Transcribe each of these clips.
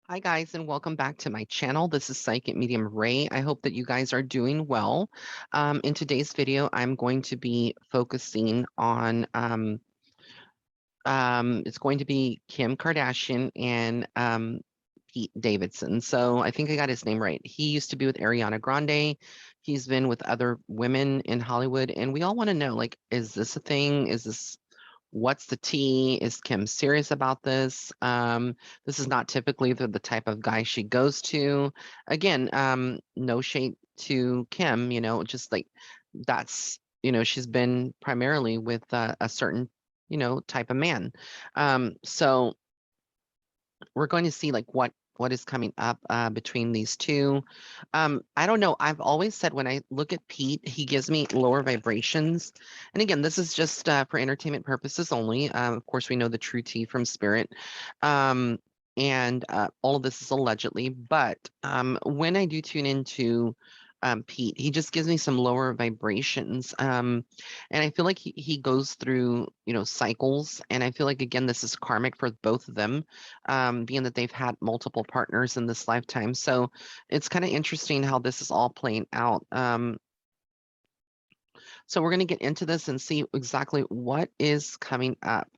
Hi guys, and welcome back to my channel. This is Psychic Medium Ray. I hope that you guys are doing well. In today's video, I'm going to be focusing on it's going to be Kim Kardashian and Pete Davidson. So I think I got his name right. He used to be with Ariana Grande. He's been with other women in Hollywood, and we all want to know, like, is this a thing? Is this What's the tea? Is Kim serious about this? This is not typically the type of guy she goes to. Again, no shade to Kim, just like she's been primarily with a certain, type of man. So we're going to see like what is coming up between these two. I don't know. I've always said when I look at Pete, he gives me lower vibrations. And again, this is just for entertainment purposes only. Of course, we know the true tea from spirit. And all of this is allegedly, but when I do tune into Pete, he just gives me some lower vibrations. And I feel like he goes through, cycles. And I feel like, again, this is karmic for both of them, being that they've had multiple partners in this lifetime. So it's kind of interesting how this is all playing out. So we're going to get into this and see exactly what is coming up.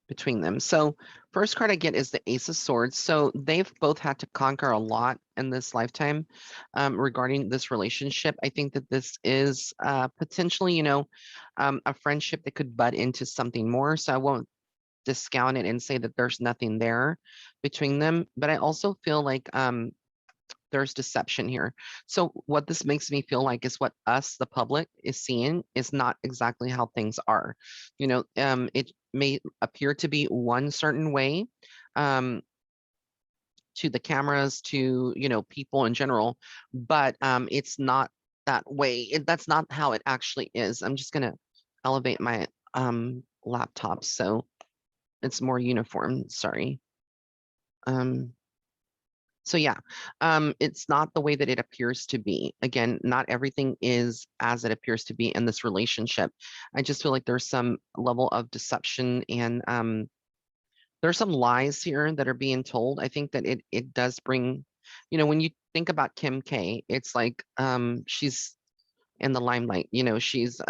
Between them. So first card I get is the Ace of Swords. So they've both had to conquer a lot in this lifetime regarding this relationship. I think that this is potentially, a friendship that could butt into something more. So I won't discount it and say that there's nothing there between them. But I also feel like there's deception here. So what this makes me feel like is what us, the public, is seeing is not exactly how things are. It may appear to be one certain way um, to the cameras, to people in general, but it's not that way. That's not how it actually is. I'm just gonna elevate my laptop so it's more uniform. Sorry. Um, So yeah, it's not the way that it appears to be. Again, not everything is as it appears to be in this relationship. I just feel like there's some level of deception and there's some lies here that are being told. I think that it does bring, when you think about Kim K, it's like she's in the limelight. She's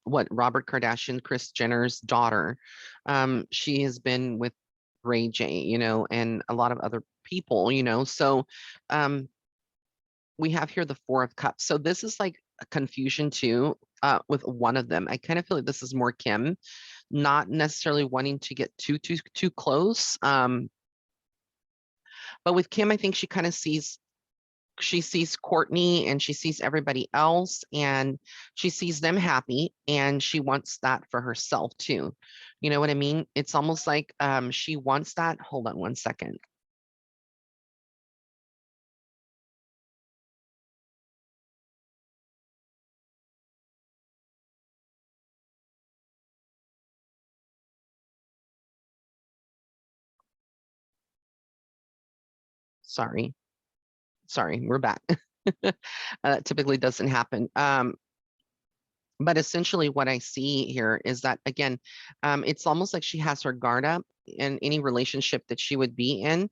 what Robert Kardashian, Kris Jenner's daughter. She has been with Ray J, and a lot of other people, So um, we have here the Four of Cups. So this is like a confusion too with one of them. I kind of feel like this is more Kim, not necessarily wanting to get too close. But with Kim, I think she sees Courtney and she sees everybody else and she sees them happy and she wants that for herself too. You know what I mean? It's almost like she wants that. Hold on one second. Sorry. Sorry, we're back. That typically doesn't happen. But essentially what I see here is that again, it's almost like she has her guard up in any relationship that she would be in.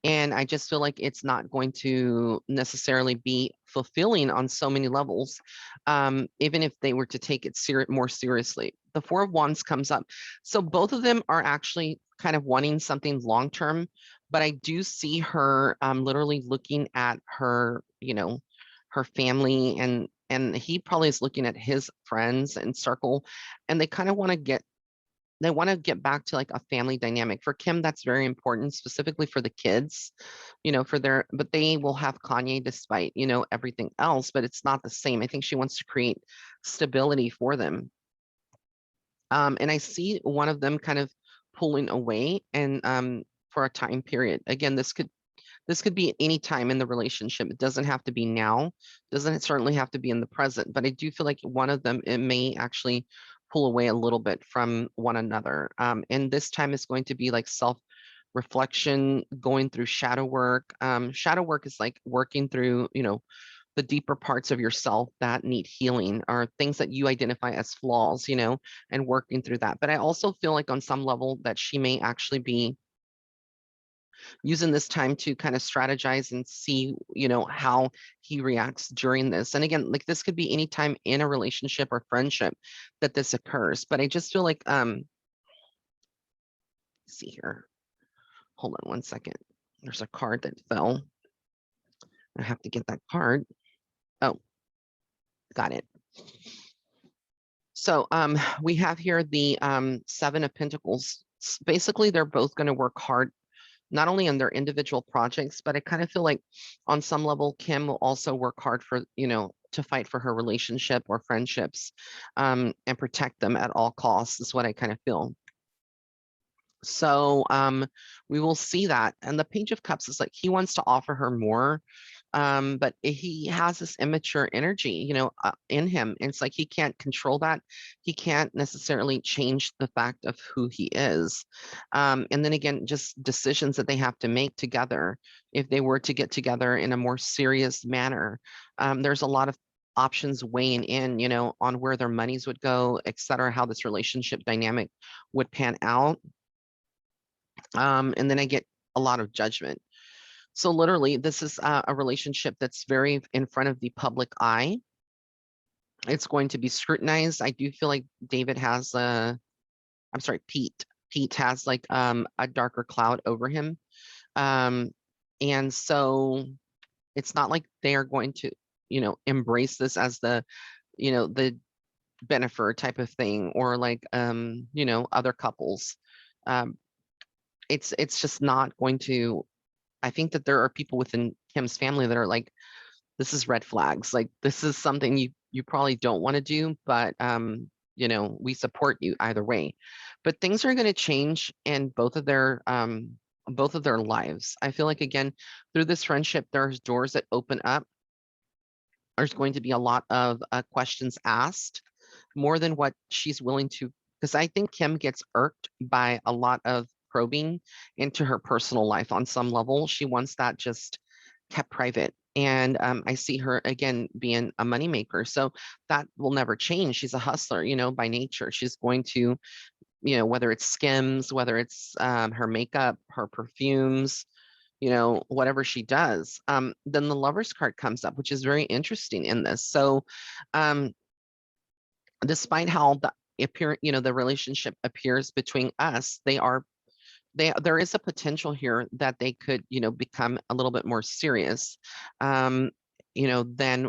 And I just feel like it's not going to necessarily be fulfilling on so many levels, even if they were to take it more seriously. The Four of Wands comes up. So both of them are actually kind of wanting something long term, but I do see her literally looking at her, her family and he probably is looking at his friends and circle and they want to get back to like a family dynamic. For Kim, that's very important, specifically for the kids, but they will have Kanye despite, everything else, but it's not the same. I think she wants to create stability for them. And I see one of them kind of pulling away and for a time period. Again, this could be at any time in the relationship. It doesn't have to be now. Doesn't certainly have to be in the present. But I do feel like one of them, it may actually pull away a little bit from one another. And this time is going to be like self reflection, going through shadow work. Shadow work is like working through, the deeper parts of yourself that need healing or things that you identify as flaws, and working through that. But I also feel like on some level that she may actually be using this time to kind of strategize and see, how he reacts during this. And again, like this could be any time in a relationship or friendship that this occurs. But I just feel like, let's see here. Hold on one second. There's a card that fell. I have to get that card. Oh, got it. So we have here the Seven of Pentacles. Basically, they're both going to work hard, not only on their individual projects, but I kind of feel like on some level, Kim will also work hard for, to fight for her relationship or friendships, and protect them at all costs, is what I kind of feel. So we will see that. And the Page of Cups is like he wants to offer her more, but he has this immature energy, in him. And it's like he can't control that. He can't necessarily change the fact of who he is. And then again, just decisions that they have to make together. If they were to get together in a more serious manner, there's a lot of options weighing in, on where their monies would go, et cetera, how this relationship dynamic would pan out. And then I get a lot of judgment. So literally, this is a relationship that's very in front of the public eye. It's going to be scrutinized. I do feel like David has I'm sorry, Pete. Pete has like a darker cloud over him. And so it's not like they are going to, embrace this as the benefit type of thing, or like other couples. Um, it's just not going to. I think that there are people within Kim's family that are like, this is red flags. Like this is something you probably don't want to do, but we support you either way. But things are going to change in both of their lives. I feel like again, through this friendship, there's doors that open up. There's going to be a lot of questions asked, more than what she's willing to, because I think Kim gets irked by a lot of probing into her personal life on some level. She wants that just kept private. And I see her again being a moneymaker. So that will never change. She's a hustler, by nature. She's going to, whether it's Skims, whether it's her makeup, her perfumes, whatever she does. Then the Lover's card comes up, which is very interesting in this. So despite how the relationship appears between us, there is a potential here that they could, become a little bit more serious, than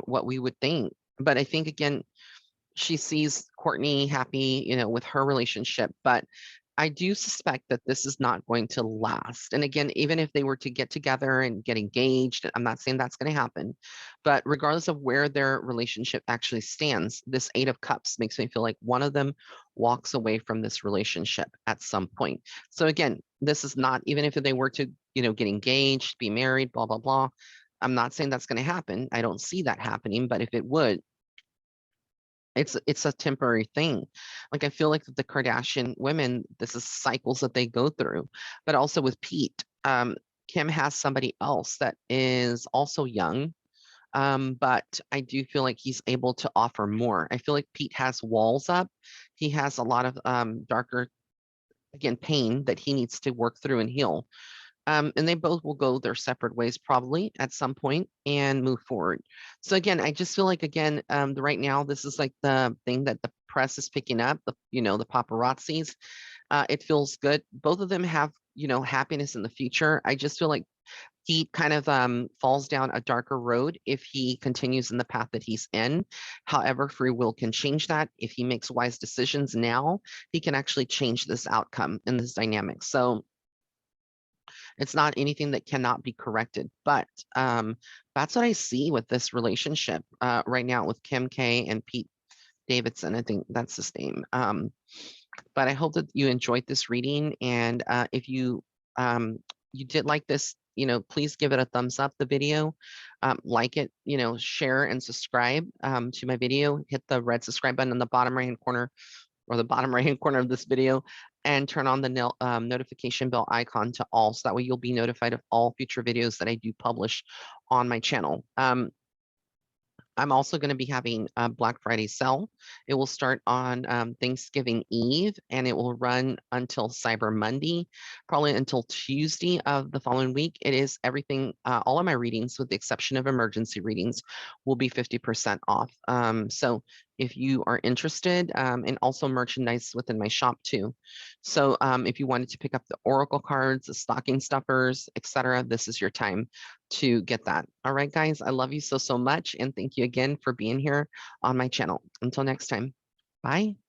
what we would think. But I think again, she sees Courtney happy, with her relationship, but I do suspect that this is not going to last. And again, even if they were to get together and get engaged, I'm not saying that's going to happen, but regardless of where their relationship actually stands, this Eight of Cups makes me feel like one of them walks away from this relationship at some point. So again, this is not, even if they were to, get engaged, be married, blah, blah, blah. I'm not saying that's going to happen. I don't see that happening, but if it would, it's a temporary thing. Like I feel like the Kardashian women, this is cycles that they go through. But also with Pete, Kim has somebody else that is also young, but I do feel like he's able to offer more. I feel like Pete has walls up. He has a lot of darker, again, pain that he needs to work through and heal. And they both will go their separate ways probably at some point and move forward. So again, I just feel like again, right now this is like the thing that the press is picking up. The paparazzis. It feels good. Both of them have happiness in the future. I just feel like he kind of falls down a darker road if he continues in the path that he's in. However, free will can change that. If he makes wise decisions now, he can actually change this outcome in this dynamic. So it's not anything that cannot be corrected, but that's what I see with this relationship right now with Kim K and Pete Davidson. I think that's his name. But I hope that you enjoyed this reading, and if you did like this, please give it a thumbs up, the video, like it, share and subscribe to my video. Hit the red subscribe button in the bottom right hand corner, or the bottom right hand corner of this video, and turn on the notification bell icon to all, so that way you'll be notified of all future videos that I do publish on my channel. I'm also going to be having a Black Friday sale. It will start on Thanksgiving Eve and it will run until Cyber Monday, probably until Tuesday of the following week. It is everything, all of my readings, with the exception of emergency readings, will be 50% off. So if you are interested, and also merchandise within my shop too. So if you wanted to pick up the Oracle cards, the stocking stuffers, etc., this is your time to get that. All right, guys, I love you so, so much. And thank you again for being here on my channel. Until next time, bye.